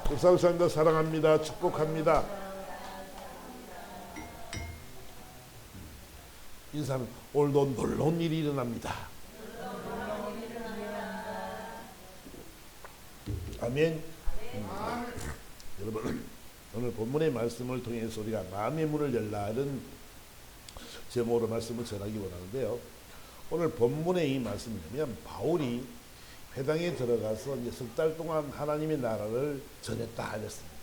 감사합니다. 사랑합니다. 축복합니다. 인사는 오늘도 놀라운 일이 일어납니다. 아멘. 여러분, 오늘 본문의 말씀을 통해서 우리가 마음의 문을 열라는 제목으로 말씀을 전하기 원하는데요. 오늘 본문의 이 말씀이냐면 바울이 회당에 들어가서 이제 석 달 동안 하나님의 나라를 전했다 하였습니다.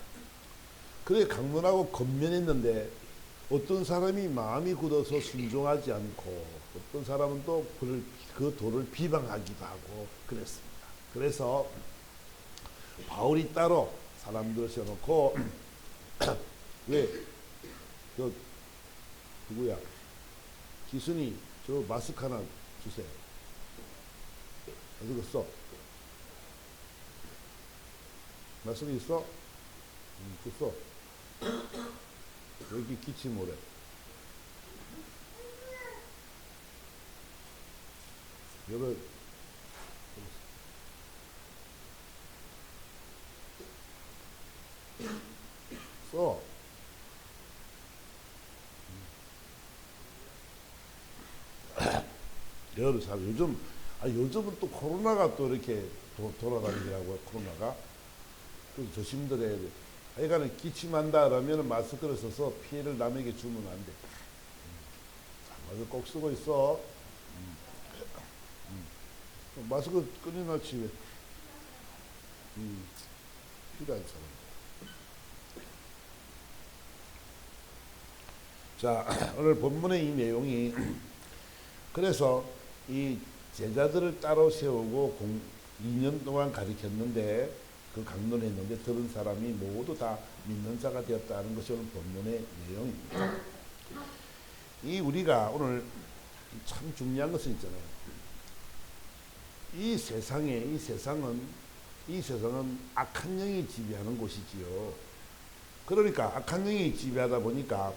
그래 강론하고 권면했는데 어떤 사람이 마음이 굳어서 순종하지 않고 어떤 사람은 또 그 도를 비방하기도 하고 그랬습니다. 그래서 바울이 따로 사람들을 세워놓고 왜 저 누구야 기순이 저 마스크 하나 주세요. 어디 갔어? 마스크 있어? 있어. 여기 기침오래. 여러 써. 여러 사람 요즘은 또 코로나가 또 이렇게 돌아다니더라고요. 코로나가. 그래서 조심들해야 돼. 하여간에 기침한다 그러면 마스크를 써서 피해를 남에게 주면 안 돼. 마스크 꼭 쓰고 있어. 마스크 끊어놨지 왜. 필요한 사람. 자, 오늘 본문의 이 내용이 그래서 이 제자들을 따로 세우고 2년 동안 가르쳤는데 그 강론했는데 들은 사람이 모두 다 믿는 자가 되었다는 것이 오늘 본문의 내용입니다. 이 우리가 오늘 참 중요한 것은 있잖아요. 이 세상은 악한 영이 지배하는 곳이지요. 그러니까 악한 영이 지배하다 보니까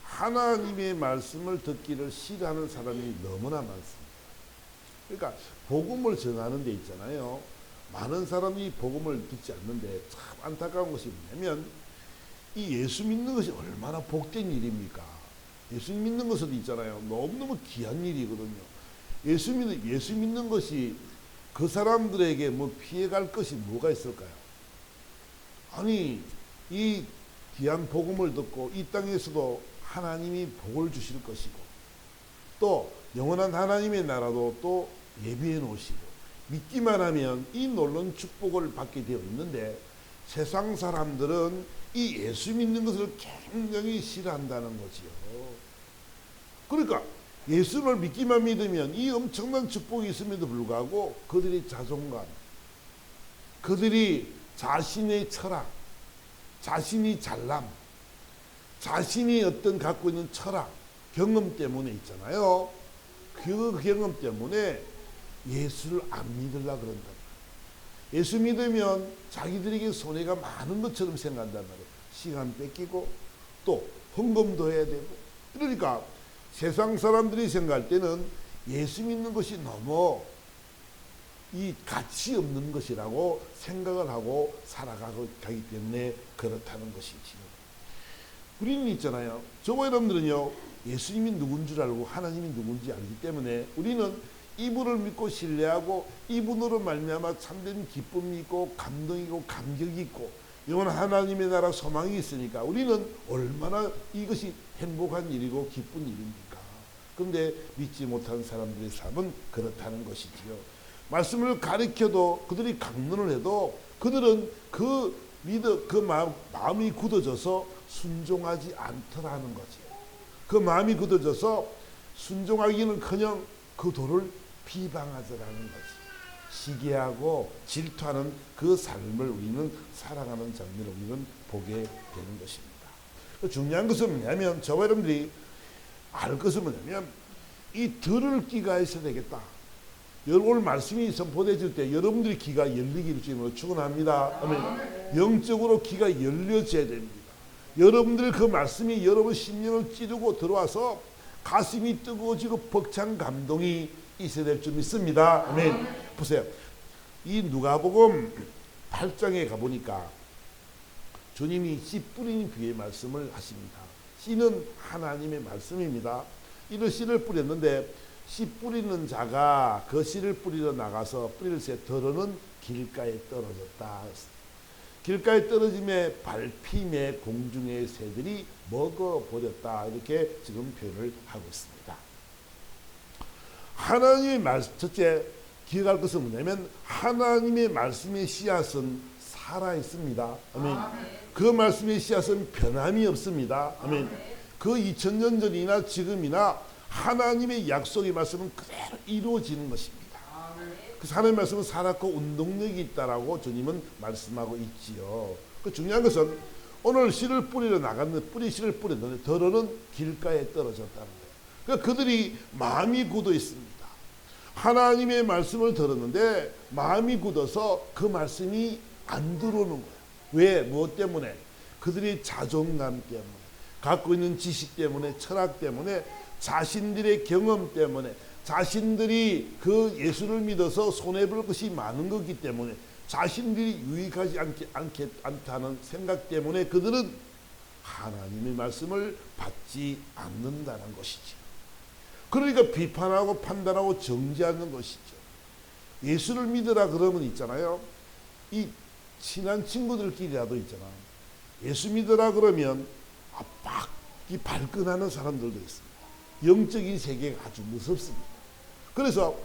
하나님의 말씀을 듣기를 싫어하는 사람이 너무나 많습니다. 그러니까 복음을 전하는 데 있잖아요. 많은 사람이 복음을 듣지 않는데 참 안타까운 것이 뭐냐면 이 예수 믿는 것이 얼마나 복된 일입니까? 예수 믿는 것은 있잖아요. 너무너무 귀한 일이거든요. 예수 믿는 것이 그 사람들에게 뭐 피해갈 것이 뭐가 있을까요? 아니 이 귀한 복음을 듣고 이 땅에서도 하나님이 복을 주실 것이고 또 영원한 하나님의 나라도 또 예비해 놓으시고 믿기만 하면 이 놀라운 축복을 받게 되어 있는데 세상 사람들은 이 예수 믿는 것을 굉장히 싫어한다는 거지요. 그러니까 예수를 믿기만 믿으면 이 엄청난 축복이 있음에도 불구하고 그들의 자존감, 그들이 자신의 철학, 자신이 잘남, 자신이 어떤 갖고 있는 철학, 경험 때문에 있잖아요. 그 경험 때문에 예수를 안 믿으려고 그런다. 예수 믿으면 자기들에게 손해가 많은 것처럼 생각한단 말이에요. 시간 뺏기고 또 헌금도 해야 되고. 그러니까 세상 사람들이 생각할 때는 예수 믿는 것이 너무 이 가치 없는 것이라고 생각을 하고 살아가기 때문에 그렇다는 것이지요. 우리는 있잖아요. 저와 여러분들은요, 예수님이 누군 줄 알고 하나님이 누군지 알기 때문에 우리는 이분을 믿고 신뢰하고 이분으로 말미암아 참된 기쁨이 있고 감동이 있고 감격이 있고 영원한 하나님의 나라 소망이 있으니까 우리는 얼마나 이것이 행복한 일이고 기쁜 일입니까? 그런데 믿지 못한 사람들의 삶은 그렇다는 것이지요. 말씀을 가르쳐도 그들이 강론을 해도 그들은 마음이 굳어져서 순종하지 않더라는 거지. 그 마음이 굳어져서 순종하기는커녕 그 도를 비방하더라는 거지. 시기하고 질투하는 그 삶을 우리는 살아가는 장면을 우리는 보게 되는 것입니다. 중요한 것은 뭐냐면 저와 여러분들이 알 것은 뭐냐면 이 들을 귀가 있어야 되겠다. 오늘 말씀이 선포되질 때 여러분들의 귀가 열리기를 주님으로 축원합니다. 아멘. 영적으로 귀가 열려져야 됩니다. 여러분들 그 말씀이 여러분 심령을 찌르고 들어와서 가슴이 뜨거워지고 벅찬 감동이 있어야 될 줄 믿습니다. 아멘. 보세요. 이 누가복음 8장에 가보니까 주님이 씨 뿌리는 비유의 말씀을 하십니다. 씨는 하나님의 말씀입니다. 이런 씨를 뿌렸는데 씨 뿌리는 자가 그 씨를 뿌리러 나가서 뿌리를 새 더러는 길가에 떨어졌다. 길가에 떨어짐에 밟힘에 공중의 새들이 먹어버렸다. 이렇게 지금 표현을 하고 있습니다. 하나님의 말씀, 첫째 기억할 것은 뭐냐면 하나님의 말씀의 씨앗은 살아있습니다. 아멘. 그 말씀의 씨앗은 변함이 없습니다. 아멘. 그 2000년 전이나 지금이나 하나님의 약속의 말씀은 그대로 이루어지는 것입니다. 그 하나님의 말씀은 살았고 운동력이 있다라고 주님은 말씀하고 있지요. 그 중요한 것은 오늘 씨를 뿌리러 나갔는데 씨를 뿌렸는데 더러는 길가에 떨어졌다는 거예요. 그러니까 그들이 마음이 굳어 있습니다. 하나님의 말씀을 들었는데 마음이 굳어서 그 말씀이 안 들어오는 거예요. 왜? 무엇 때문에? 그들의 자존감 때문에, 갖고 있는 지식 때문에, 철학 때문에, 자신들의 경험 때문에, 자신들이 그 예수를 믿어서 손해볼 것이 많은 거기 때문에, 자신들이 유익하지 않다는 생각 때문에 그들은 하나님의 말씀을 받지 않는다는 것이죠. 그러니까 비판하고 판단하고 정죄하는 것이죠. 예수를 믿으라 그러면 있잖아요. 이 친한 친구들끼리라도 있잖아. 예수 믿으라 그러면 막 이 발끈하는 사람들도 있습니다. 영적인 세계가 아주 무섭습니다. 그래서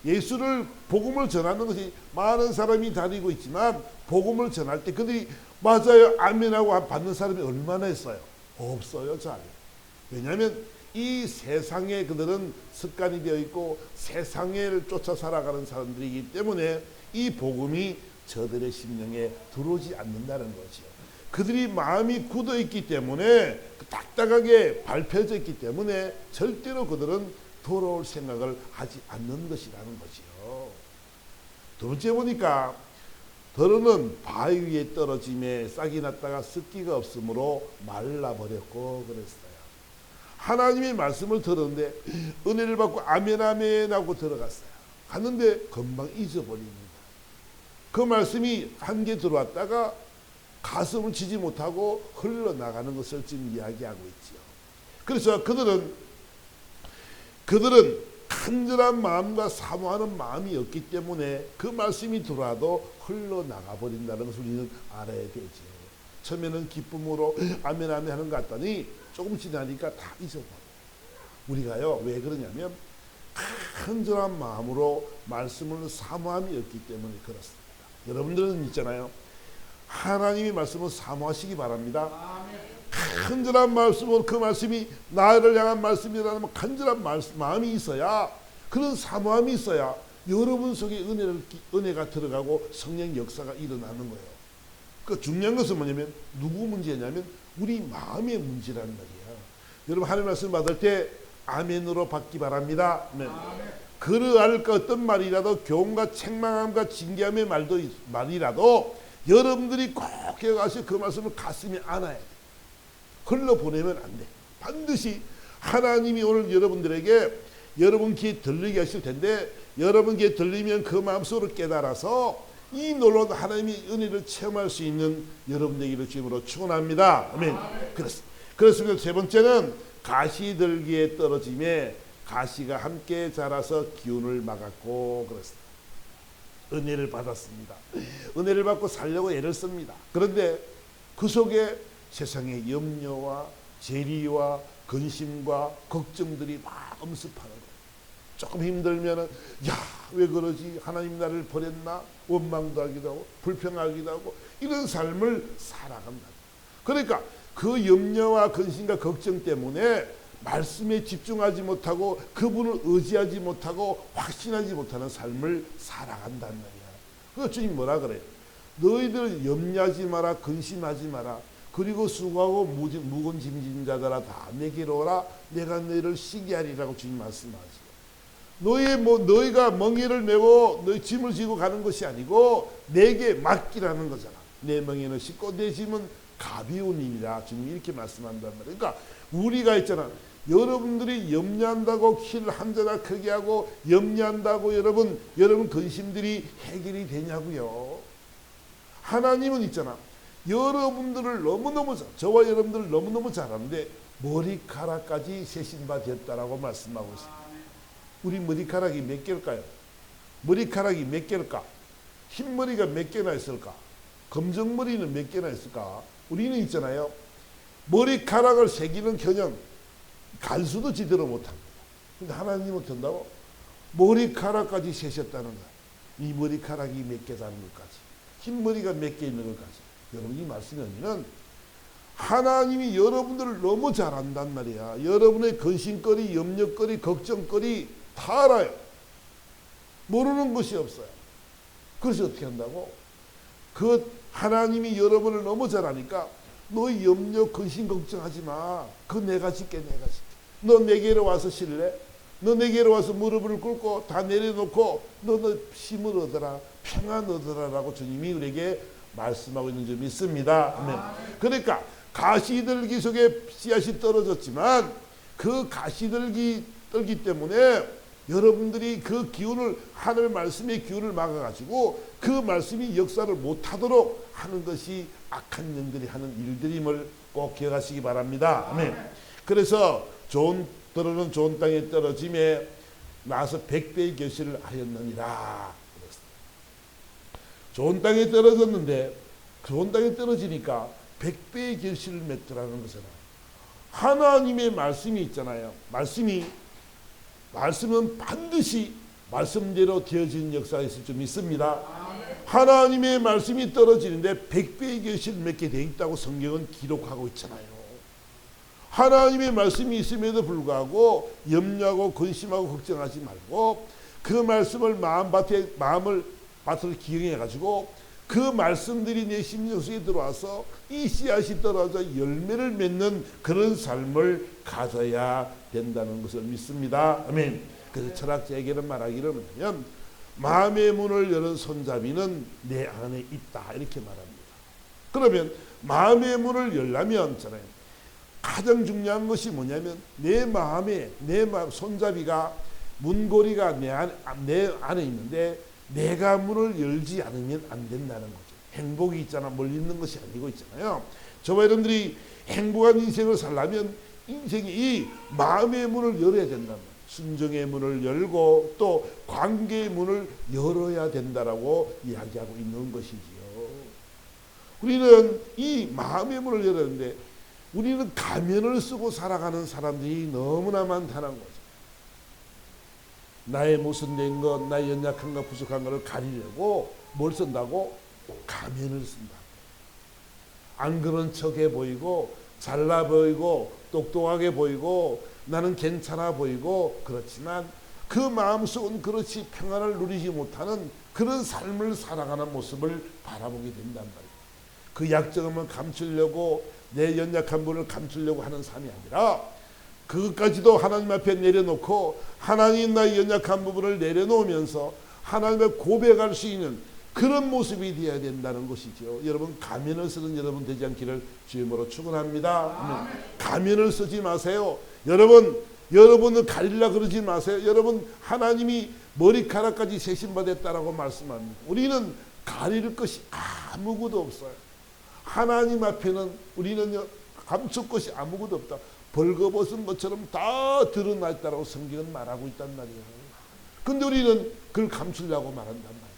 예수를 복음을 전하는 것이 많은 사람이 다니고 있지만 복음을 전할 때 그들이 맞아요 아멘하고 받는 사람이 얼마나 있어요? 없어요. 잘. 왜냐하면 이 세상에 그들은 습관이 되어 있고 세상을 쫓아 살아가는 사람들이기 때문에 이 복음이 저들의 심령에 들어오지 않는다는 거죠. 그들이 마음이 굳어 있기 때문에 딱딱하게 밟혀져 있기 때문에 절대로 그들은 돌아올 생각을 하지 않는 것이라는 거지요. 두 번째 보니까 더러는 바위 위에 떨어짐에 싹이 났다가 습기가 없으므로 말라버렸고 그랬어요. 하나님의 말씀을 들었는데 은혜를 받고 아멘 아멘 하고 들어갔어요. 갔는데 금방 잊어버립니다. 그 말씀이 한 개 들어왔다가 가슴을 치지 못하고 흘러나가는 것을 지금 이야기하고 있지요. 그래서 그들은 간절한 마음과 사모하는 마음이 없기 때문에 그 말씀이 들어와도 흘러나가 버린다는 것을 우리는 알아야 되죠. 처음에는 기쁨으로 아멘 아멘 하는 것 같더니 조금 지나니까 다 잊어버려요. 우리가요 왜 그러냐면 간절한 마음으로 말씀을 사모함이 없기 때문에 그렇습니다. 여러분들은 있잖아요. 하나님의 말씀을 사모하시기 바랍니다. 간절한 말씀은 그 말씀이 나를 향한 말씀이라는 간절한 마음이 있어야 그런 사모함이 있어야 여러분 속에 은혜가 들어가고 성령 역사가 일어나는 거예요. 그 중요한 것은 뭐냐면 누구 문제냐면 우리 마음의 문제라는 말이에요. 여러분 하나님 말씀 받을 때 아멘으로 받기 바랍니다. 아멘. 그러할 것 어떤 말이라도 교훈과 책망함과 징계함의 말이라도 여러분들이 꼭 기억하시고 그 말씀을 가슴에 안아야 돼. 흘러보내면 안 돼. 반드시 하나님이 오늘 여러분들에게 여러분 귀에 들리게 하실 텐데 여러분 귀에 들리면 그 마음속으로 깨달아서 이 놀라운 하나님의 은혜를 체험할 수 있는 여러분 되기를 주님으로 축원합니다. 아멘. 그렇습니다. 세 번째는 가시들기에 떨어짐에 가시가 함께 자라서 기운을 막았고 그렇습니다. 은혜를 받았습니다. 은혜를 받고 살려고 애를 씁니다. 그런데 그 속에 세상의 염려와 재리와 근심과 걱정들이 막 엄습하는 거예요. 조금 힘들면은 왜 그러지? 하나님 나를 버렸나? 원망도 하기도 하고 불평하기도 하고 이런 삶을 살아간다. 그러니까 그 염려와 근심과 걱정 때문에 말씀에 집중하지 못하고 그분을 의지하지 못하고 확신하지 못하는 삶을 살아간단 말이야. 그래서 주님 뭐라 그래요? 너희들 염려하지 마라, 근심하지 마라. 그리고 수고하고 무거운 짐진 자들아 다 내게로 오라. 내가 너희를 쉬게 하리라고 주님 말씀하시죠. 너희가 멍에를 메고 너희 짐을 지고 가는 것이 아니고 내게 맡기라는 거잖아. 내 멍에는 싣고 내 짐은 가벼운 일이라 주님 이렇게 말씀한단 말이에요. 그러니까 우리가 있잖아. 여러분들이 염려한다고 키를 한 자나 크게 하고 염려한다고 여러분 근심들이 해결이 되냐고요. 하나님은 있잖아. 여러분들을 너무너무 저와 여러분들을 너무너무 잘 아는데 머리카락까지 세신 바 되었다라고 말씀하고 있습니다. 우리 머리카락이 몇 개일까요? 머리카락이 몇 개일까? 흰머리가 몇 개나 있을까? 검정머리는 몇 개나 있을까? 우리는 있잖아요. 머리카락을 새기는커녕 간수도 제대로 못합니다. 근데 하나님은 된다고 머리카락까지 세셨다는 거야. 이 머리카락이 몇 개다는 것까지, 흰머리가 몇 개 있는 것까지. 여러분 이 말씀이 아니면 하나님이 여러분들을 너무 잘 안단 말이야. 여러분의 근심거리, 염려거리, 걱정거리 다 알아요. 모르는 것이 없어요. 그래서 어떻게 한다고? 그 하나님이 여러분을 너무 잘 아니까 너희 염려, 근심, 걱정하지 마. 그거 내가 짓게, 내가 짓게. 너 내게로 와서 쉴래? 너 내게로 와서 무릎을 꿇고 다 내려놓고 너 힘을 얻어라, 평안 얻어라라고 주님이 우리에게 말씀하고 있는 줄 믿습니다. 아멘. 그러니까 가시들기 속에 씨앗이 떨어졌지만 그 가시들기 떨기 때문에 여러분들이 그 기운을, 하늘 말씀의 기운을 막아가지고 그 말씀이 역사를 못하도록 하는 것이 악한 영들이 하는 일들임을 꼭 기억하시기 바랍니다. 아멘. 그래서 들어는 좋은 땅에 떨어짐에 나서 100배의 결실을 하였느니라. 좋은 땅에 떨어졌는데 좋은 땅에 떨어지니까 100배의 결실을 맺더라는 것은 하나님의 말씀이 있잖아요. 말씀은 반드시 말씀대로 되어진 역사가 있을 줄 믿습니다. 하나님의 말씀이 떨어지는데 100배의 결실을 맺게 되어 있다고 성경은 기록하고 있잖아요. 하나님의 말씀이 있음에도 불구하고 염려하고 근심하고 걱정하지 말고 그 말씀을 마음을 밭을 기억해 가지고 그 말씀들이 내 심령 속에 들어와서 이 씨앗이 떨어져 열매를 맺는 그런 삶을 가져야 된다는 것을 믿습니다. 아멘. 그래서 철학자에게는 말하기를 하면 마음의 문을 여는 손잡이는 내 안에 있다 이렇게 말합니다. 그러면 마음의 문을 열려면 있잖아요. 가장 중요한 것이 뭐냐면 내 마음 손잡이가 문고리가 내 안에 있는데 내가 문을 열지 않으면 안 된다는 거죠. 행복이 있잖아. 멀리 있는 것이 아니고 있잖아요. 저와 여러분들이 행복한 인생을 살려면 인생이 이 마음의 문을 열어야 된다. 순정의 문을 열고 또 관계의 문을 열어야 된다라고 이야기하고 있는 것이지요. 우리는 이 마음의 문을 열어야 되는데 우리는 가면을 쓰고 살아가는 사람들이 너무나 많다는 거죠. 나의 모순된 것, 나의 연약한 것, 부족한 것을 가리려고 뭘 쓴다고? 가면을 쓴다. 안 그런 척해 보이고 잘나 보이고 똑똑하게 보이고 나는 괜찮아 보이고 그렇지만 그 마음속은 그렇지 평안을 누리지 못하는 그런 삶을 살아가는 모습을 바라보게 된단 말이에요. 그 약점을 감추려고 내 연약한 부분을 감추려고 하는 삶이 아니라 그것까지도 하나님 앞에 내려놓고 하나님 나의 연약한 부분을 내려놓으면서 하나님의 고백할 수 있는 그런 모습이 되어야 된다는 것이죠. 여러분 가면을 쓰는 여러분 되지 않기를 주님으로 축원합니다. 가면을 쓰지 마세요. 여러분은 가리려 그러지 마세요. 여러분 하나님이 머리카락까지 세신받았다라고 말씀합니다. 우리는 가릴 것이 아무것도 없어요. 하나님 앞에는 우리는 감출 것이 아무것도 없다. 벌거벗은 것처럼 다 드러나 있다라고 성경은 말하고 있단 말이에요. 근데 우리는 그걸 감추려고 말한단 말이에요.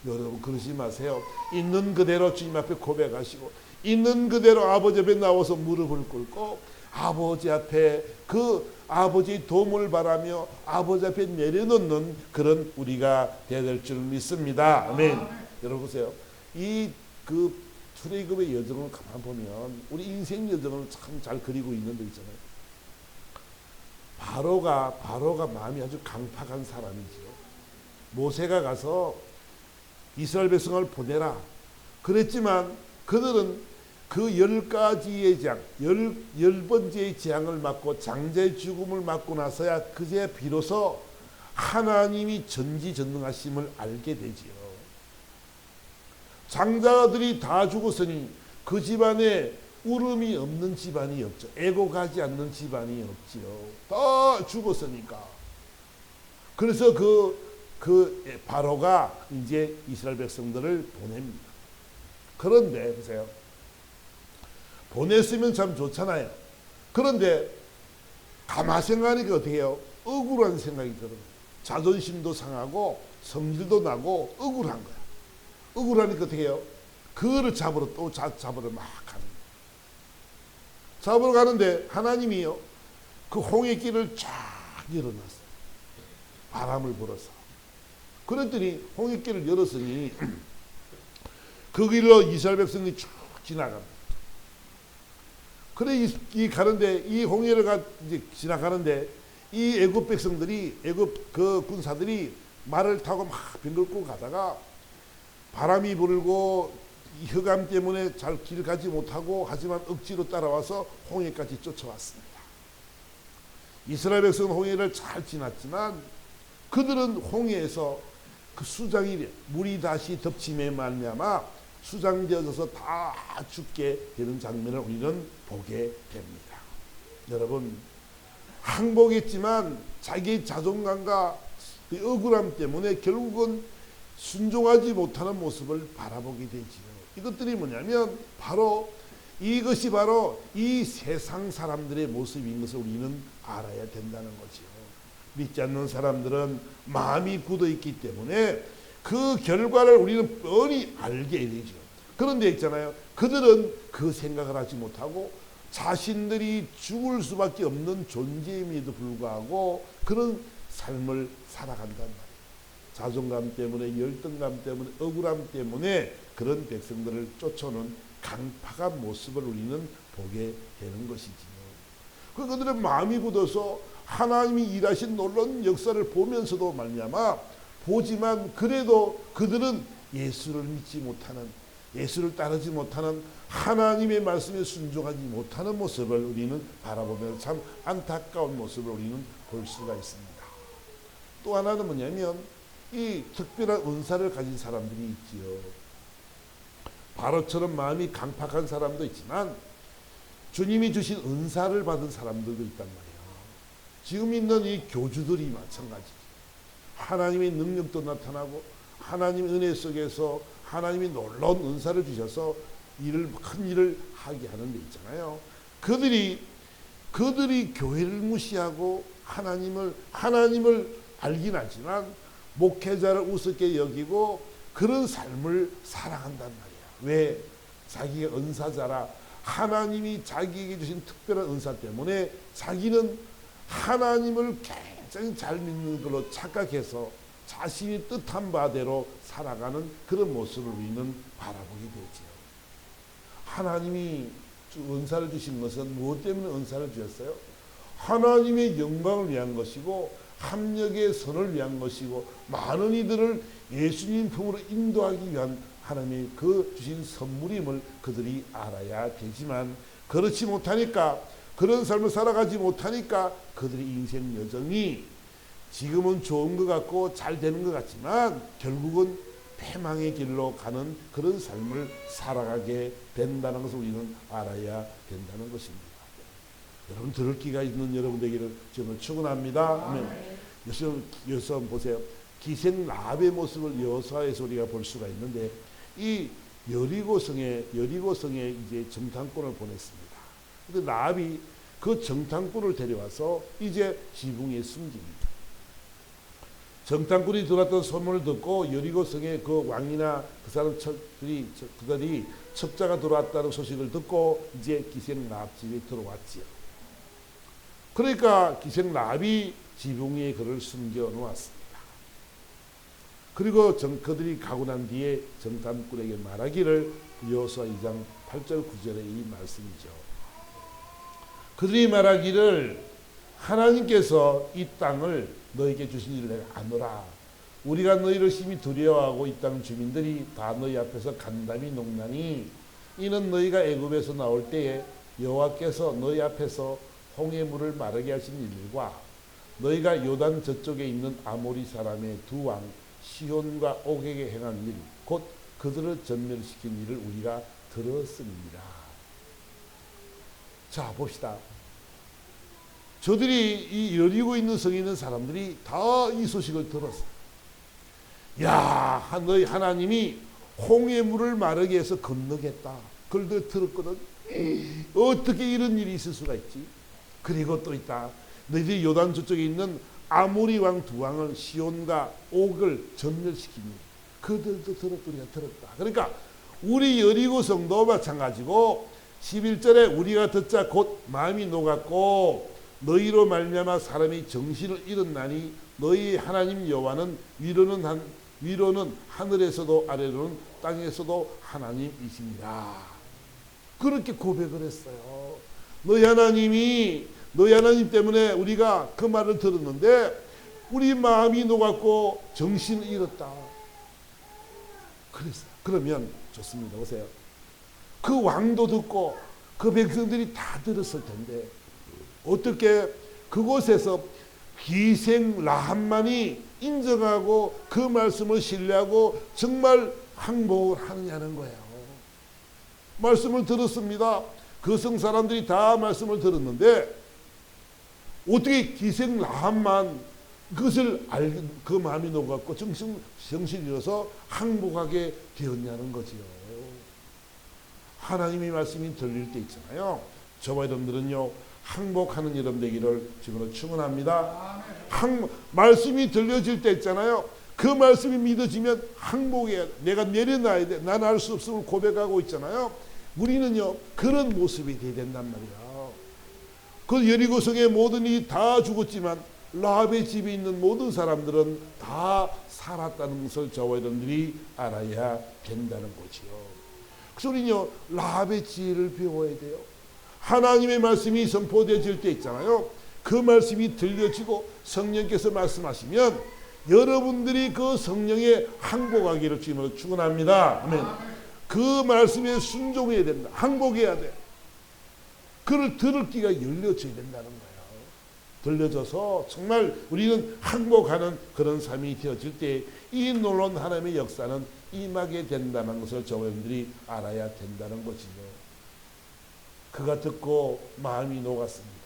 여러분 그러지 마세요. 있는 그대로 주님 앞에 고백하시고 있는 그대로 아버지 앞에 나와서 무릎을 꿇고 아버지 앞에 그 아버지의 도움을 바라며 아버지 앞에 내려놓는 그런 우리가 되어야 될 줄 믿습니다. 아멘. 여러분 보세요. 이 출애굽의 여정을 가만 보면 우리 인생 여정을 참 잘 그리고 있는 데 있잖아요. 바로가 마음이 아주 강팍한 사람이지요. 모세가 가서 이스라엘 백성을 보내라 그랬지만 그들은 그 10가지의 재앙, 10번째의 재앙을 맞고 장자의 죽음을 맞고 나서야 그제 비로소 하나님이 전지전능하심을 알게 되지요. 장자들이 다 죽었으니 그 집안에 울음이 없는 집안이 없죠. 애고가지 않는 집안이 없지요. 다 죽었으니까. 그래서 바로가 이제 이스라엘 백성들을 보냅니다. 그런데 보세요. 보냈으면 참 좋잖아요. 그런데 가만 생각하니까 어떻게 해요? 억울한 생각이 들어요. 자존심도 상하고 성질도 나고 억울한 거야. 억울하니까 어떻게 해요? 그거를 잡으러 또 잡으러 막 가는 거예요. 잡으러 가는데 하나님이요, 그 홍해 길을 쫙 열어놨어요. 바람을 불어서. 그랬더니 홍해 길을 열었으니 그 길로 이스라엘 백성이 쭉 지나갑니다. 그래 이 가는데 이 홍해를 이제 지나가는데 이 애굽 백성들이, 애굽 그 군사들이 말을 타고 막 빙글고 가다가 바람이 불고 흑암 때문에 잘 길 가지 못하고, 하지만 억지로 따라와서 홍해까지 쫓아왔습니다. 이스라엘 백성은 홍해를 잘 지났지만 그들은 홍해에서 그 수장이, 물이 다시 덮침에 말미암아 수장되어져서 다 죽게 되는 장면을 우리는 보게 됩니다. 여러분, 항복했지만 자기의 자존감과 그 억울함 때문에 결국은 순종하지 못하는 모습을 바라보게 되지요. 이것들이 뭐냐면 이것이 바로 이 세상 사람들의 모습인 것을 우리는 알아야 된다는 거지요. 믿지 않는 사람들은 마음이 굳어있기 때문에 그 결과를 우리는 뻔히 알게 되죠. 그런데 있잖아요, 그들은 그 생각을 하지 못하고 자신들이 죽을 수밖에 없는 존재임에도 불구하고 그런 삶을 살아간단 말이에요. 자존감 때문에, 열등감 때문에, 억울함 때문에 그런 백성들을 쫓아오는 강팍한 모습을 우리는 보게 되는 것이지요. 그들은 마음이 굳어서 하나님이 일하신 놀라운 역사를 보면서도 말미암아 보지만 그래도 그들은 예수를 믿지 못하는, 예수를 따르지 못하는, 하나님의 말씀에 순종하지 못하는 모습을 우리는 바라보면서 참 안타까운 모습을 우리는 볼 수가 있습니다. 또 하나는 뭐냐면 이 특별한 은사를 가진 사람들이 있지요. 바로처럼 마음이 강팍한 사람도 있지만 주님이 주신 은사를 받은 사람들도 있단 말이에요. 지금 있는 이 교주들이 마찬가지죠. 하나님의 능력도 나타나고 하나님의 은혜 속에서 하나님이 놀라운 은사를 주셔서 큰 일을 하게 하는 데 있잖아요. 그들이 교회를 무시하고 하나님을 알긴 하지만 목회자를 우습게 여기고 그런 삶을 살아간단 말이야. 왜? 자기가 은사자라, 하나님이 자기에게 주신 특별한 은사 때문에 자기는 하나님을 굉장히 잘 믿는 걸로 착각해서 자신이 뜻한 바대로 살아가는 그런 모습을 우리는 바라보게 되죠. 하나님이 은사를 주신 것은 무엇 때문에 은사를 주셨어요? 하나님의 영광을 위한 것이고 합력의 선을 위한 것이고 많은 이들을 예수님 품으로 인도하기 위한 하나님의 그 주신 선물임을 그들이 알아야 되지만 그렇지 못하니까, 그런 삶을 살아가지 못하니까 그들의 인생 여정이 지금은 좋은 것 같고 잘 되는 것 같지만 결국은 패망의 길로 가는 그런 삶을 살아가게 된다는 것을 우리는 알아야 된다는 것입니다. 여러분, 들을 기가 있는 여러분 되기를 저는 축원합니다. 아멘. 여기서 보세요. 기생 라합의 모습을 여호수아에서 우리가 볼 수가 있는데 이 여리고성에 이제 정탐꾼을 보냈습니다. 근데 라합이 그 정탐꾼을 데려와서 이제 지붕에 숨깁니다. 정탐꾼이 들어왔던 소문을 듣고 여리고성에 그 왕이나 그 사람들이 첩자가 들어왔다는 소식을 듣고 이제 기생 라합 집에 들어왔지요. 그러니까 기생 라합이 지붕 위에 그를 숨겨 놓았습니다. 그리고 그들이 가고 난 뒤에 정탐꾼에게 말하기를, 여호수아 2장 8절 9절의 이 말씀이죠. 그들이 말하기를, 하나님께서 이 땅을 너에게 주신 일을 내가 아노라. 우리가 너희를 심히 두려워하고 이 땅 주민들이 다 너희 앞에서 간담이 녹나니 이는 너희가 애굽에서 나올 때에 여호와께서 너희 앞에서 홍해물을 마르게 하신 일과 너희가 요단 저쪽에 있는 아모리 사람의 두 왕 시혼과 옥에게 행한 일, 곧 그들을 전멸시킨 일을 우리가 들었습니다. 자, 봅시다. 저들이 이 여리고 있는 성에 있는 사람들이 다 이 소식을 들었어요. 야, 너희 하나님이 홍해물을 마르게 해서 건너겠다. 그걸 들었거든. 어떻게 이런 일이 있을 수가 있지? 그리고 또 있다. 너희들이 요단 저쪽에 있는 아모리 왕 두 왕을 시온과 옥을 전멸시킵니다. 그들도 우리가 들었다. 그러니까 우리 여리고 성도 마찬가지고 11절에 우리가 듣자 곧 마음이 녹았고 너희로 말미암아 사람이 정신을 잃었나니 너희 하나님 여호와는 위로는 하늘에서도 아래로는 땅에서도 하나님이십니다. 그렇게 고백을 했어요. 너희 하나님 때문에 우리가 그 말을 들었는데 우리 마음이 녹았고 정신을 잃었다. 그랬어요. 그러면 좋습니다. 보세요. 그 왕도 듣고 그 백성들이 다 들었을 텐데 어떻게 그곳에서 기생 라합만이 인정하고 그 말씀을 신뢰하고 정말 항복을 하느냐는 거예요. 말씀을 들었습니다. 그 성 사람들이 다 말씀을 들었는데 어떻게 기생 라합만 그것을 그 마음이 녹았고 정신이 잃어서 항복하게 되었냐는 거지요. 하나님의 말씀이 들릴 때 있잖아요. 저와 여러분들은요 항복하는 여러분 되기를 주님으로 축원합니다. 말씀이 들려질 때 있잖아요. 그 말씀이 믿어지면 항복해야 돼. 내가 내려놔야 돼. 난 알 수 없음을 고백하고 있잖아요. 우리는요 그런 모습이 돼야 된단 말이야. 그 여리고성의 모든 이들이 다 죽었지만 라합의 집에 있는 모든 사람들은 다 살았다는 것을 저와 여러분들이 알아야 된다는 거지요. 그래서 우리는요 라합의 지혜를 배워야 돼요. 하나님의 말씀이 선포되어질 때 있잖아요. 그 말씀이 들려지고 성령께서 말씀하시면 여러분들이 그 성령에 항복하기를 주님으로 축원합니다. 아멘. 그 말씀에 순종해야 된다. 항복해야 돼. 그를 들을 귀가 열려져야 된다는 거예요. 들려져서 정말 우리는 항복하는 그런 삶이 되어질 때 이 놀라운 하나님의 역사는 임하게 된다는 것을 저와 여러분들이 알아야 된다는 것이죠. 그가 듣고 마음이 녹았습니다.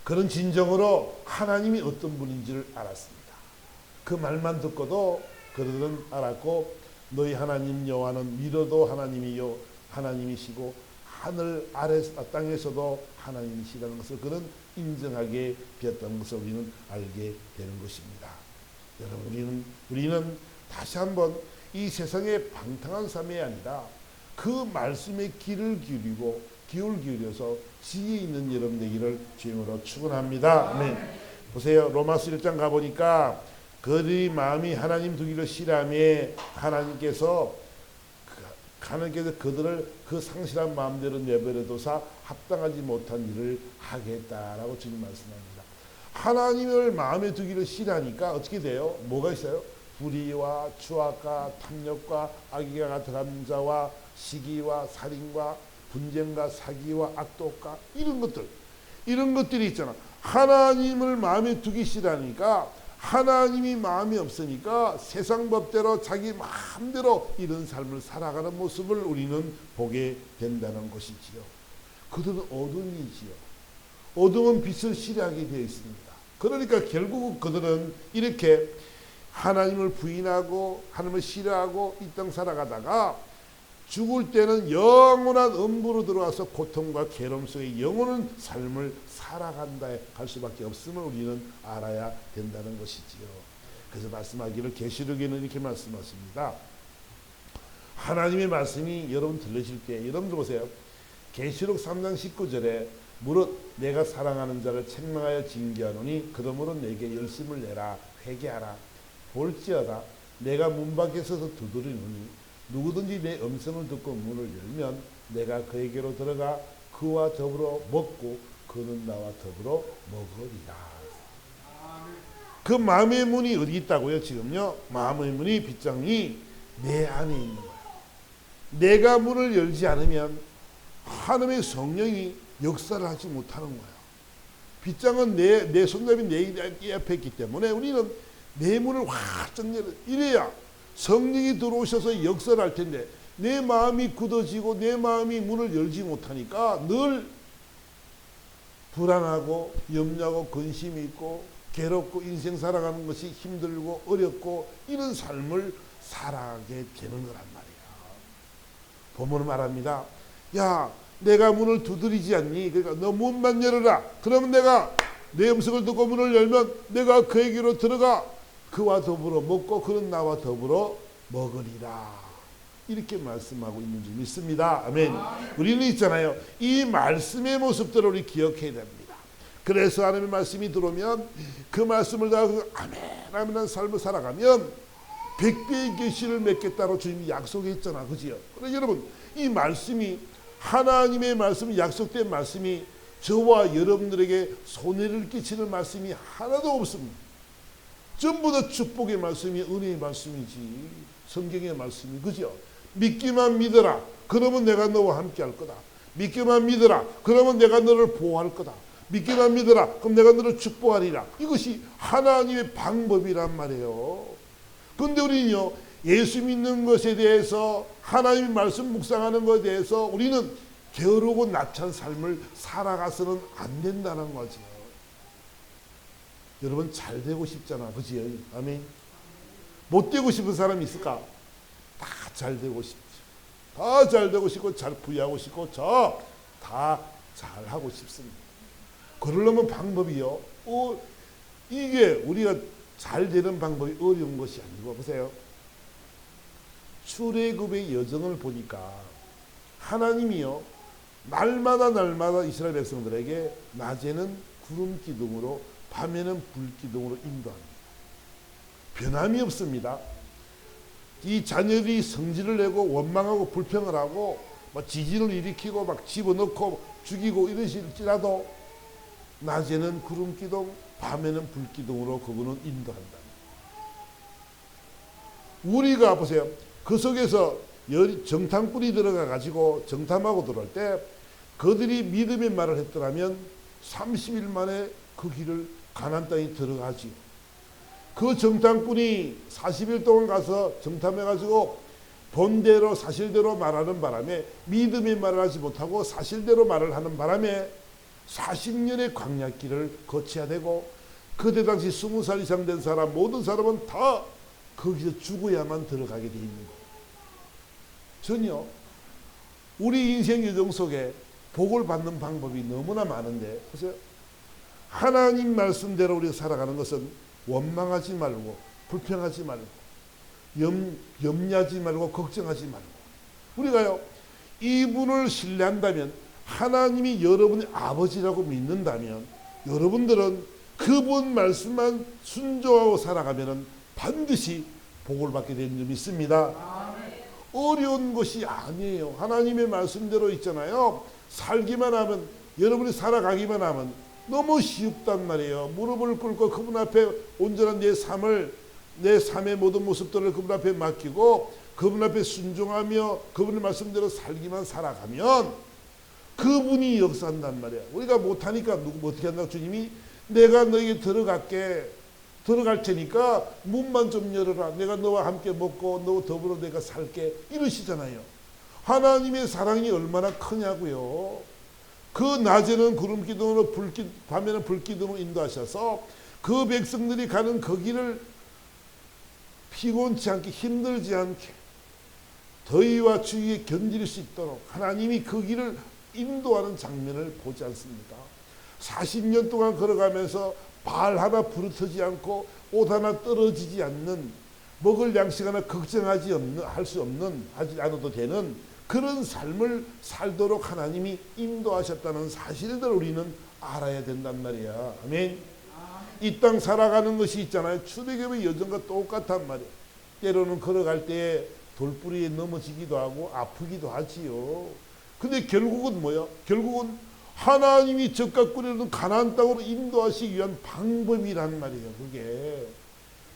그런 진정으로 하나님이 어떤 분인지를 알았습니다. 그 말만 듣고도 그들은 알았고 너희 하나님 여호와는 미로도 하나님이시고 하늘 아래 땅에서도 하나님이시라는 것을 그는 인정하게 되었다는 것을 우리는 알게 되는 것입니다. 여러분 우리는 다시 한번 이 세상의 방탕한 삶이 아니라 그 말씀에 귀를 기울여서 지혜 있는 여러분 되기를 주님으로 축원합니다. 아멘. 보세요. 로마서 1장 가보니까 그들이 마음이 하나님 두기를 싫어하며 하나님께서 그들을 그 상실한 마음대로 내버려둬서 합당하지 못한 일을 하겠다라고 주님 말씀합니다. 하나님을 마음에 두기를 싫어하니까 어떻게 돼요? 뭐가 있어요? 불의와 추악과 탐욕과 악의가 들어간 자와 시기와 살인과 분쟁과 사기와 악독과 이런 것들이 있잖아. 하나님을 마음에 두기 싫어하니까 하나님이 마음이 없으니까 세상 법대로 자기 마음대로 이런 삶을 살아가는 모습을 우리는 보게 된다는 것이지요. 그들은 어둠이지요. 어둠은 빛을 싫어하게 되어 있습니다. 그러니까 결국 그들은 이렇게 하나님을 부인하고 하나님을 싫어하고 이 땅 살아가다가 죽을 때는 영원한 음부로 들어와서 고통과 괴로움 속에 영원한 삶을 살아간다 할 수밖에 없음을 우리는 알아야 된다는 것이지요. 그래서 말씀하기를 계시록에는 이렇게 말씀하십니다. 하나님의 말씀이 여러분 들리실 때 여러분들 보세요. 계시록 3장 19절에 무릇 내가 사랑하는 자를 책망하여 징계하노니 그러므로 내게 열심을 내라 회개하라 볼지어다 내가 문 밖에 서서 두드리노니 누구든지 내 음성을 듣고 문을 열면 내가 그에게로 들어가 그와 더불어 먹고 그는 나와 더불어 먹으리라. 그 마음의 문이 어디 있다고요? 지금요 마음의 문이 빗장이 내 안에 있는 거예요. 내가 문을 열지 않으면 하나님의 성령이 역사를 하지 못하는 거예요. 빗장은 내 손잡이 내 앞에 있기 때문에 우리는 내 문을 활짝 열어 이래야 성령이 들어오셔서 역사를 할 텐데 내 마음이 굳어지고 내 마음이 문을 열지 못하니까 늘 불안하고 염려하고 근심이 있고 괴롭고 인생 살아가는 것이 힘들고 어렵고 이런 삶을 살아가게 되는 거란 말이야. 본문은 말합니다. 야, 내가 문을 두드리지 않니? 그러니까 너 문만 열어라. 그러면 내가 내 음성을 듣고 문을 열면 내가 그에게로 들어가 그와 더불어 먹고 그는 나와 더불어 먹으리라. 이렇게 말씀하고 있는 줄 믿습니다. 아멘. 우리는 있잖아요. 이 말씀의 모습들을 우리 기억해야 됩니다. 그래서 하나님의 말씀이 들어오면 그 말씀을 다 아멘 아멘한 삶을 살아가면 100배의 계시를 맺겠다고 주님이 약속했잖아. 그지요? 그래서 여러분 이 말씀이 하나님의 말씀, 약속된 말씀이 저와 여러분들에게 손해를 끼치는 말씀이 하나도 없습니다. 전부 다 축복의 말씀이 은혜의 말씀이지. 성경의 말씀이. 그죠? 믿기만 믿어라. 그러면 내가 너와 함께 할 거다. 믿기만 믿어라. 그러면 내가 너를 보호할 거다. 믿기만 믿어라. 그럼 내가 너를 축복하리라. 이것이 하나님의 방법이란 말이에요. 그런데 우리는요, 예수 믿는 것에 대해서 하나님의 말씀 묵상하는 것에 대해서 우리는 게으르고 낙찬 삶을 살아가서는 안 된다는 거죠. 여러분 잘 되고 싶잖아. 그지요? 아멘. 못 되고 싶은 사람이 있을까? 다 잘 되고 싶죠. 다 잘 되고 싶고 잘 부유하고 싶고 저 다 잘하고 싶습니다. 그러려면 방법이요. 이게 우리가 잘 되는 방법이 어려운 것이 아니고 보세요. 출애굽의 여정을 보니까 하나님이요. 날마다 이스라엘 백성들에게 낮에는 구름 기둥으로 밤에는 불 기둥으로 인도합니다. 변함이 없습니다. 이 자녀들이 성질을 내고 원망하고 불평을 하고 막 지진을 일으키고 막 집어넣고 죽이고 이러실지라도 낮에는 구름 기둥, 밤에는 불 기둥으로 그분은 인도한다. 우리가 보세요. 그 속에서 정탐꾼이 들어가 가지고 정탐하고 들어올 때 그들이 믿음의 말을 했더라면 30일 만에 그 길을 가나안 땅에 들어가지요. 그 정탐꾼이 40일 동안 가서 정탐해가지고 본대로 사실대로 말하는 바람에 믿음의 말을 하지 못하고 사실대로 말을 하는 바람에 40년의 광야길을 거쳐야 되고 그때 당시 20살 이상 된 사람 모든 사람은 다 거기서 죽어야만 들어가게 돼 있는 거예요. 전혀 우리 인생 여정 속에 복을 받는 방법이 너무나 많은데 보세요. 하나님 말씀대로 우리가 살아가는 것은 원망하지 말고 불평하지 말고 염려하지 말고 걱정하지 말고 우리가요 이분을 신뢰한다면 하나님이 여러분의 아버지라고 믿는다면 여러분들은 그분 말씀만 순종하고 살아가면 반드시 복을 받게 되는 줄 믿습니다. 어려운 것이 아니에요. 하나님의 말씀대로 있잖아요. 살기만 하면 여러분이 살아가기만 하면 너무 쉽단 말이에요. 무릎을 꿇고 그분 앞에 온전한 내 삶의 모든 모습들을 그분 앞에 맡기고 그분 앞에 순종하며 그분의 말씀대로 살기만 살아가면 그분이 역사한단 말이에요. 우리가 못하니까 어떻게 한다고 주님이 내가 너에게 들어갈 테니까 문만 좀 열어라. 내가 너와 함께 먹고 너 더불어 내가 살게 이러시잖아요. 하나님의 사랑이 얼마나 크냐고요. 그 낮에는 구름 기둥으로 밤에는 불 기둥으로 인도하셔서 그 백성들이 가는 그 길을 피곤치 않게 힘들지 않게 더위와 추위에 견딜 수 있도록 하나님이 그 길을 인도하는 장면을 보지 않습니까? 40년 동안 걸어가면서 발 하나 부르트지 않고 옷 하나 떨어지지 않는 먹을 양식 하나 걱정하지 하지 않아도 되는 그런 삶을 살도록 하나님이 인도하셨다는 사실을 우리는 알아야 된단 말이야. 아멘. 이 땅 살아가는 것이 있잖아요. 출애굽의 여정과 똑같단 말이에요. 때로는 걸어갈 때 돌부리에 넘어지기도 하고 아프기도 하지요. 근데 결국은 뭐야? 결국은 하나님이 적과 꾸려놓은 가나안 땅으로 인도하시기 위한 방법이란 말이에요. 그게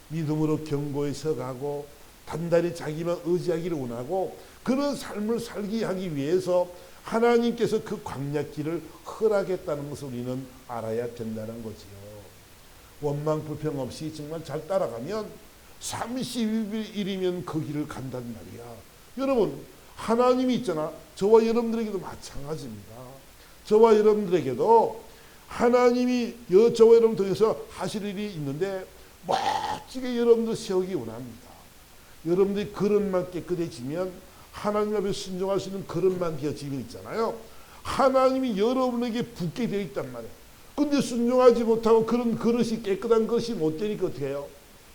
믿음으로 견고히 서가고 단단히 자기만 의지하기를 원하고 그런 삶을 살게 하기 위해서 하나님께서 그 광야길을 허락했다는 것을 우리는 알아야 된다는 거지요. 원망 불평 없이 정말 잘 따라가면 30일이면 그 길을 간단 말이야. 여러분 하나님이 있잖아. 저와 여러분들에게도 마찬가지입니다. 저와 여러분들에게도 하나님이 저와 여러분 통해서 하실 일이 있는데 멋지게 여러분들 세우기 원합니다. 여러분들이 그릇만 깨끗해지면 하나님 앞에 순종할 수 있는 그릇만 되어지면 있잖아요. 하나님이 여러분에게 붓게 되어 있단 말이에요. 근데 순종하지 못하고 그런 그릇이 깨끗한 것이 못 되니까 어떻게 해요?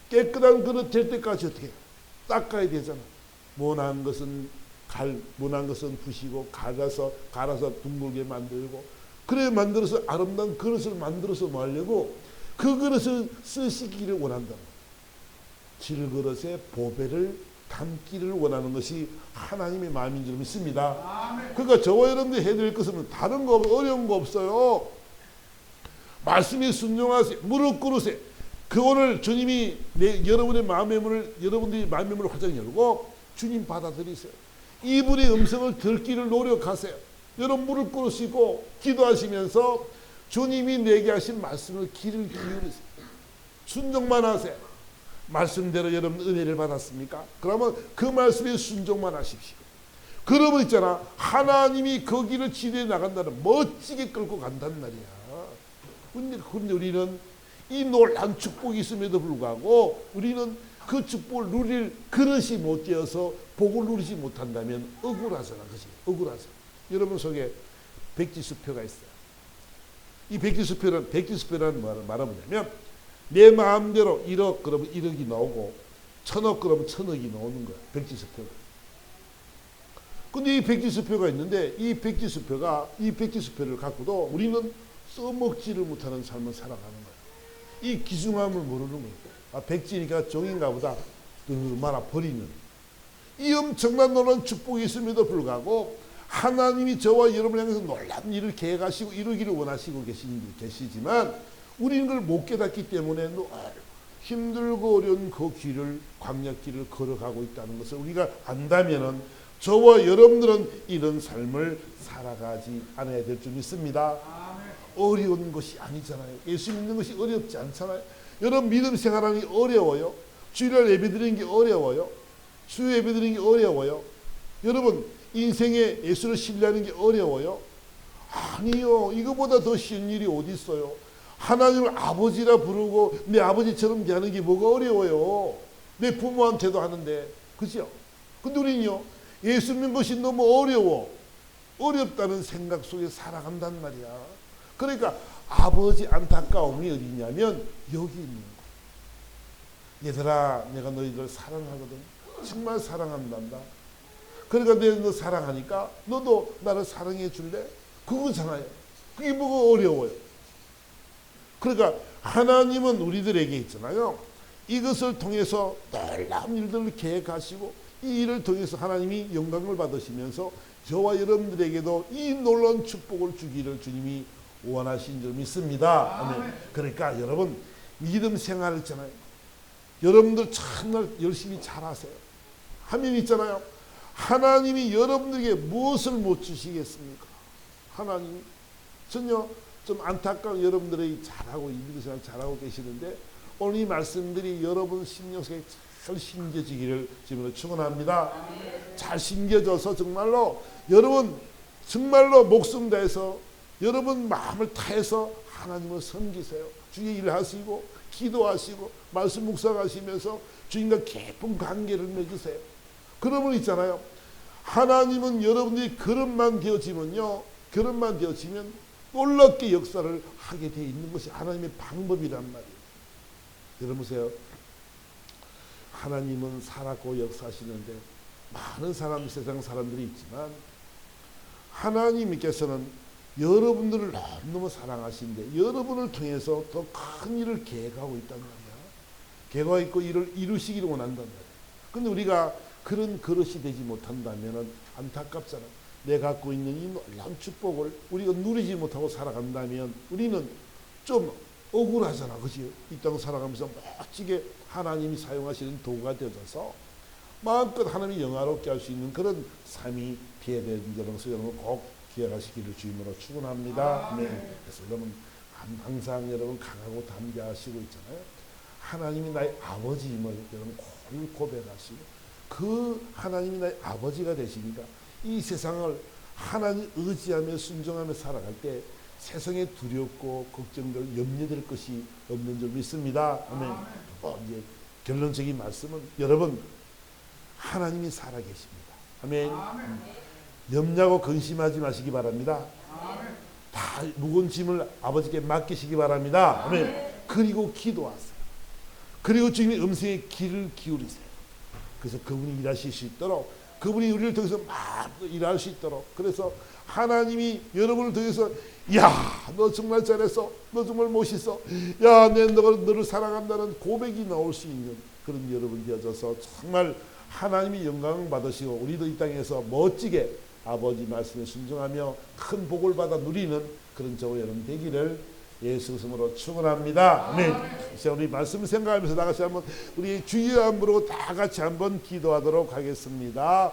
깨끗한 그릇 될 때까지 어떻게 해요? 닦아야 되잖아. 모난 것은 부시고 갈아서 둥글게 만들고, 그래 만들어서 아름다운 그릇을 만들어서 뭐 하려고? 그 그릇을 쓰시기를 원한다. 질그릇에 보배를 담기를 원하는 것이 하나님의 마음인 줄 믿습니다. 그러니까 저와 여러분들이 해야 될 것은 다른 거 어려운 거 없어요. 말씀에 순종하세요. 무릎 꿇으세요. 그 오늘 주님이 여러분의 마음의 문을, 여러분들이 마음의 문을 활짝 열고 주님 받아들이세요. 이분의 음성을 듣기를 노력하세요. 여러분 무릎 꿇으시고 기도하시면서 주님이 내게 하신 말씀을 귀를 기울이세요. 순종만 하세요. 말씀대로 여러분 은혜를 받았습니까? 그러면 그 말씀에 순종만 하십시오. 그러면 있잖아, 하나님이 그 길을 지도해 나간다는, 멋지게 끌고 간단 말이야. 근데 우리는 이 놀라운 축복이 있음에도 불구하고 우리는 그 축복을 누릴 그릇이 못 되어서 복을 누리지 못한다면 억울하잖아. 그치? 억울하죠. 여러분 속에 백지수표가 있어요. 이 백지수표라는 말은 뭐냐면, 내 마음대로 1억 그러면 1억이 나오고 1000억 그러면 1000억이 나오는 거야. 백지수표가. 근데 이 백지수표가 있는데 이 백지수표를 갖고도 우리는 써먹지를 못하는 삶을 살아가는 거야. 이 귀중함을 모르는 거예요. 백지니까 종인가 보다 말아 버리는. 이 엄청난 놀라운 축복이 있음에도 불구하고 하나님이 저와 여러분을 향해서 놀라운 일을 계획하시고 이루기를 원하시고 계시지만 우리는 그걸 못 깨닫기 때문에 힘들고 어려운 그 길을, 광야길을 걸어가고 있다는 것을 우리가 안다면은 저와 여러분들은 이런 삶을 살아가지 않아야 될 줄 믿습니다. 어려운 것이 아니잖아요. 예수 믿는 것이 어렵지 않잖아요. 여러분 믿음 생활하는 게 어려워요? 주일날 예배드리는 게 어려워요? 수요 예배드리는 게 어려워요? 여러분 인생에 예수를 신뢰하는 게 어려워요? 아니요. 이거보다 더 쉬운 일이 어디 있어요? 하나님을 아버지라 부르고 내 아버지처럼 대하는 게 뭐가 어려워요? 내 부모한테도 하는데. 그죠? 근데 우리는요, 예수 믿는 것이 너무 어려워. 어렵다는 생각 속에 살아간단 말이야. 그러니까 아버지 안타까움이 어디냐면 여기 있는 거야. 얘들아, 내가 너희들 사랑하거든. 정말 사랑한단다. 그러니까 내가 너 사랑하니까 너도 나를 사랑해 줄래? 그거잖아요. 그게 뭐가 어려워요. 그러니까 하나님은 우리들에게 있잖아요. 이것을 통해서 놀라운 일들을 계획하시고 이 일을 통해서 하나님이 영광을 받으시면서 저와 여러분들에게도 이 놀라운 축복을 주기를 주님이 원하신 줄 믿습니다. 아멘. 그러니까 여러분 믿음 생활 있잖아요. 여러분들 정말 열심히 잘하세요. 하면 있잖아요. 하나님이 여러분들에게 무엇을 못 주시겠습니까? 하나님이 전혀 좀 안타까운 여러분들이 잘하고 믿음 생활 잘하고 계시는데 오늘 이 말씀들이 여러분 심령 속에 잘 심겨지기를 지금으로 축원합니다. 잘 심겨져서 정말로 여러분 정말로 목숨 다해서 여러분 마음을 다해서 하나님을 섬기세요. 주의 일을 하시고 기도하시고 말씀 묵상하시면서 주님과 깊은 관계를 맺으세요. 그러면 있잖아요. 하나님은 여러분들이 그릇만 되어지면 놀랍게 역사를 하게 되어 있는 것이 하나님의 방법이란 말이에요. 여러분 보세요. 하나님은 살았고 역사하시는데 많은 세상 사람들이 있지만 하나님께서는 여러분들을 너무너무 사랑하시는데 여러분을 통해서 더 큰 일을 계획하고 있단 말이야. 계획하고 있고 일을 이루시기를 원한단 말이야. 근데 우리가 그런 그릇이 되지 못한다면 안타깝잖아. 내가 갖고 있는 이 놀라운 축복을 우리가 누리지 못하고 살아간다면 우리는 좀 억울하잖아. 그치? 이 땅 살아가면서 멋지게 하나님이 사용하시는 도구가 되어져서 마음껏 하나님이 영화롭게 할 수 있는 그런 삶이 되어야 되는 것을 여러분 꼭 기억하시기를 주님으로 축원합니다. 네. 그래서 여러분 항상 여러분 강하고 담대하시고 있잖아요. 하나님이 나의 아버지임을 여러분 고백하시고 그 하나님이 나의 아버지가 되시니까 이 세상을 하나님 의지하며 순종하며 살아갈 때 세상에 두렵고 걱정될 염려될 것이 없는 줄 믿습니다. 아멘. 이제 결론적인 말씀은 여러분 하나님이 살아계십니다. 아멘. 염려하고 근심하지 마시기 바랍니다. 다 무거운 짐을 아버지께 맡기시기 바랍니다. 아멘. 그리고 기도하세요. 그리고 주님의 음성에 귀를 기울이세요. 그래서 그분이 일하실 수 있도록, 그분이 우리를 통해서 막 일할 수 있도록, 그래서 하나님이 여러분을 통해서 야, 너 정말 잘했어, 너 정말 멋있어, 야, 내 너를 사랑한다는 고백이 나올 수 있는 그런 여러분 되어져서 정말 하나님이 영광을 받으시고 우리도 이 땅에서 멋지게 아버지 말씀에 순종하며 큰 복을 받아 누리는 그런 저와 여러분 되기를 예수 그리스도로 축원합니다. 아멘. 이제 우리 말씀 생각하면서 다 같이 한번 우리 주여 한번 부르고 다 같이 한번 기도하도록 하겠습니다.